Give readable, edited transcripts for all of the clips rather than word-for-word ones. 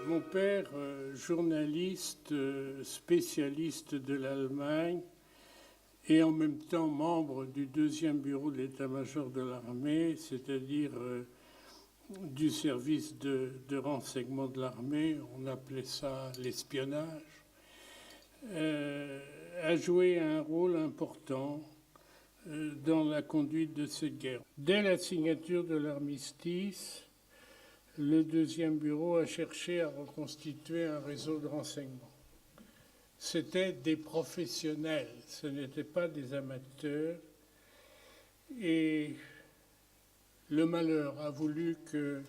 Mon père, journaliste, spécialiste de l'Allemagne et en même temps membre du deuxième bureau de l'état-major de l'armée, c'est-à-dire du service de renseignement de l'armée, on appelait ça l'espionnage, a joué un rôle important dans la conduite de cette guerre. Dès la signature de l'armistice, le deuxième bureau a cherché à reconstituer un réseau de renseignement. C'était des professionnels, ce n'étaient pas des amateurs. Et le malheur a voulu que,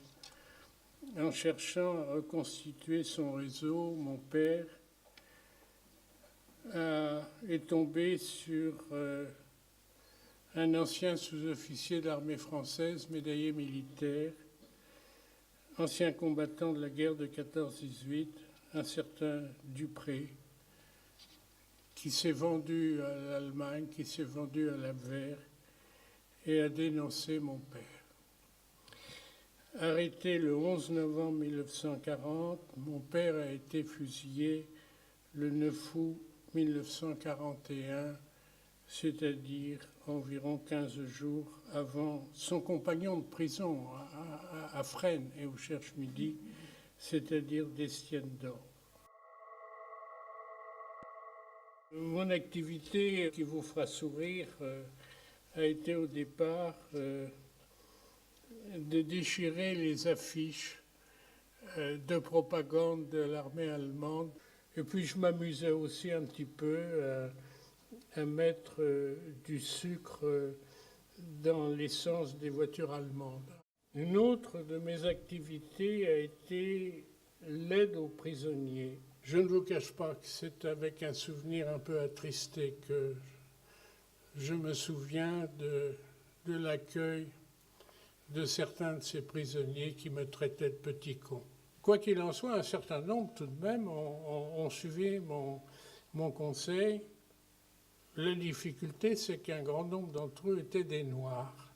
en cherchant à reconstituer son réseau, mon père est tombé sur un ancien sous-officier de l'armée française, médaillé militaire, ancien combattant de la guerre de 14-18, un certain Dupré, qui s'est vendu à l'Allemagne, qui s'est vendu à l'Abwehr et a dénoncé mon père. Arrêté le 11 novembre 1940, mon père a été fusillé le 9 août 1941, c'est-à-dire environ 15 jours avant son compagnon de prison à Fresnes et au Cherche-Midi, c'est-à-dire d'Estienne-d'Or. Mon activité qui vous fera sourire a été au départ de déchirer les affiches de propagande de l'armée allemande. Et puis je m'amusais aussi un petit peu à mettre du sucre dans l'essence des voitures allemandes. Une autre de mes activités a été l'aide aux prisonniers. Je ne vous cache pas que c'est avec un souvenir un peu attristé que je me souviens de l'accueil de certains de ces prisonniers qui me traitaient de petit con. Quoi qu'il en soit, un certain nombre tout de même ont suivi mon conseil. La difficulté, c'est qu'un grand nombre d'entre eux étaient des Noirs.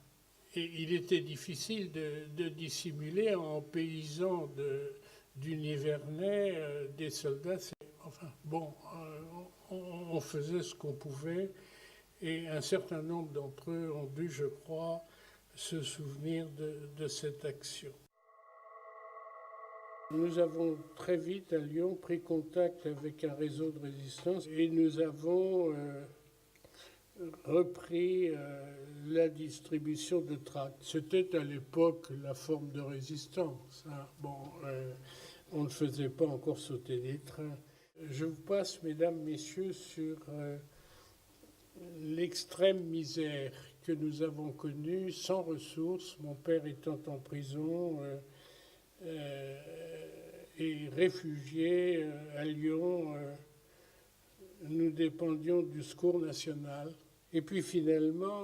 Et il était difficile de dissimuler en paysans du Nivernais des soldats. Enfin, bon, on faisait ce qu'on pouvait. Et un certain nombre d'entre eux ont dû, je crois, se souvenir de cette action. Nous avons très vite à Lyon pris contact avec un réseau de résistance et nous avons repris la distribution de tracts. C'était à l'époque la forme de résistance. Hein. Bon, on ne faisait pas encore sauter des trains. Je vous passe, mesdames, messieurs, sur l'extrême misère que nous avons connue, sans ressources, mon père étant en prison et réfugié à Lyon. Nous dépendions du Secours national. Et puis finalement,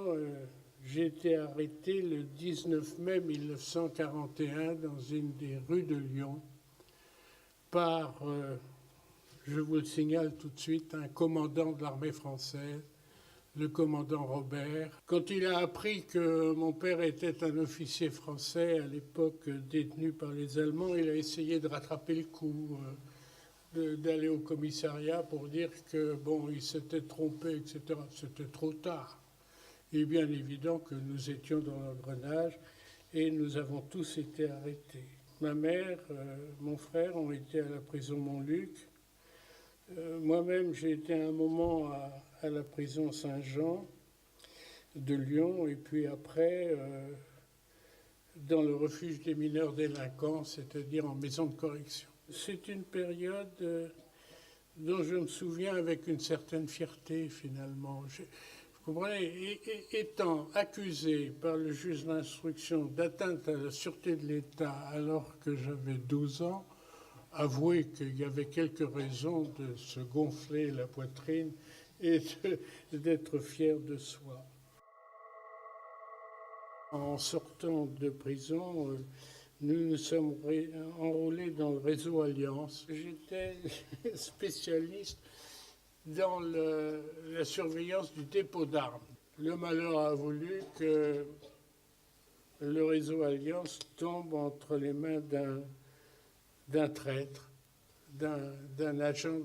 j'ai été arrêté le 19 mai 1941 dans une des rues de Lyon par, je vous le signale tout de suite, un commandant de l'armée française, le commandant Robert. Quand il a appris que mon père était un officier français, à l'époque détenu par les Allemands, il a essayé de rattraper le coup, d'aller au commissariat pour dire que, bon, il s'était trompé, etc. C'était trop tard. Il est bien évident que nous étions dans l'engrenage et nous avons tous été arrêtés. Ma mère, mon frère ont été à la prison Montluc. Moi-même, j'ai été un moment à la prison Saint-Jean de Lyon et puis après dans le refuge des mineurs délinquants, c'est-à-dire en maison de correction. C'est une période dont je me souviens avec une certaine fierté finalement. Vous comprenez, étant accusé par le juge d'instruction d'atteinte à la sûreté de l'État alors que j'avais 12 ans, avouer qu'il y avait quelques raisons de se gonfler la poitrine et d'être fier de soi. En sortant de prison, nous nous sommes enrôlés dans le réseau Alliance. J'étais spécialiste dans la surveillance du dépôt d'armes. Le malheur a voulu que le réseau Alliance tombe entre les mains d'un d'un traître, d'un agent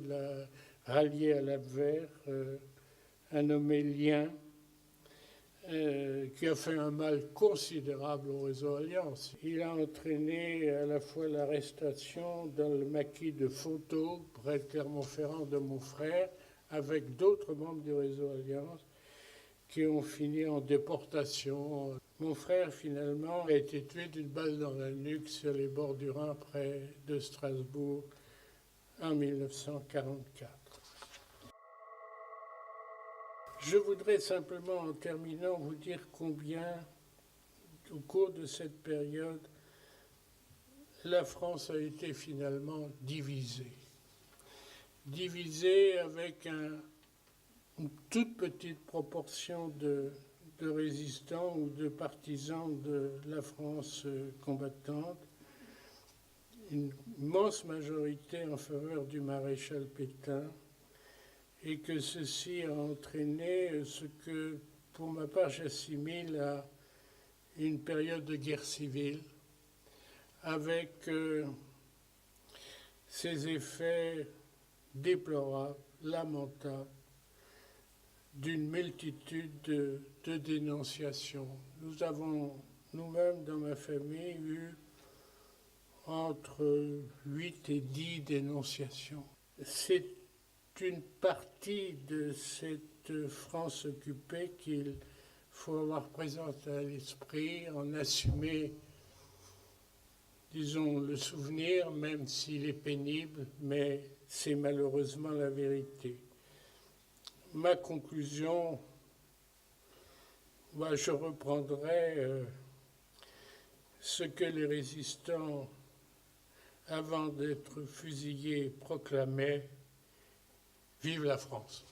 rallié à l'Abwehr, un nommé Lien, qui a fait un mal considérable au réseau Alliance. Il a entraîné à la fois l'arrestation dans le maquis de Fontaut, près de Clermont-Ferrand, de mon frère, avec d'autres membres du réseau Alliance, qui ont fini en déportation. Mon frère, finalement, a été tué d'une balle dans la nuque sur les bords du Rhin, près de Strasbourg, en 1944. Je voudrais simplement, en terminant, vous dire combien, au cours de cette période, la France a été finalement divisée. Divisée avec une toute petite proportion de résistants ou de partisans de la France combattante, une immense majorité en faveur du maréchal Pétain, et que ceci a entraîné ce que, pour ma part, j'assimile à une période de guerre civile, avec ses effets déplorables, lamentables, d'une multitude de dénonciations. Nous avons, nous-mêmes, dans ma famille, eu entre 8 et 10 dénonciations. C'est une partie de cette France occupée qu'il faut avoir présente à l'esprit, en assumer, disons, le souvenir, même s'il est pénible, mais c'est malheureusement la vérité. Ma conclusion, je reprendrai ce que les résistants, avant d'être fusillés, proclamaient: Vive la France!